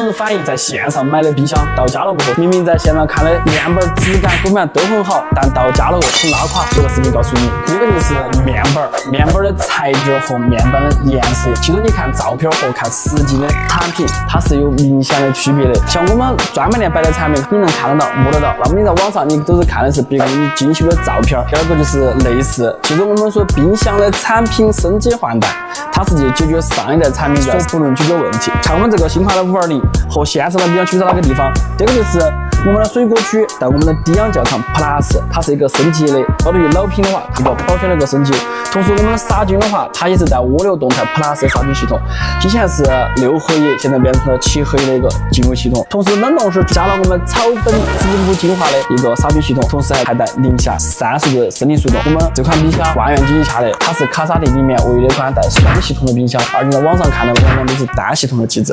能反映在线上买的冰箱到家了过后，明明在线上看的面板质感各方面都很好，但到家了后很拉垮。这个视频告诉你，第一个就是面板的材质和面板的颜色，其实你看照片和看实际的产品，它是有明显的区别的。像我们专卖店摆的产品，你能看得到、摸得到，那么你在网上你都是看的是别个给你精修的照片。第二个就是内饰，其实我们说冰箱的产品升级换代，它是解决上一代产品所不能解决问题。像我们这个新款的520和现在的冰箱区别在哪个地方？第一个就是我们的水果区带我们的低氧教程 Plus， 它是一个升级的。相对于老品的话，一个保险的一个升级。同时我们的杀菌的话，它也是带涡流动态 Plus 杀菌系统。之前是6合一，现在变成了7合一的一个净水系统。同时冷冻室加了我们草本植物精华的一个杀菌系统，同时还带零下30度的生理速冻。我们这款冰箱万元机以下的，它是卡萨帝里面唯一的一款带双系统的冰箱，而你在网上看的往往都是单系统的机制。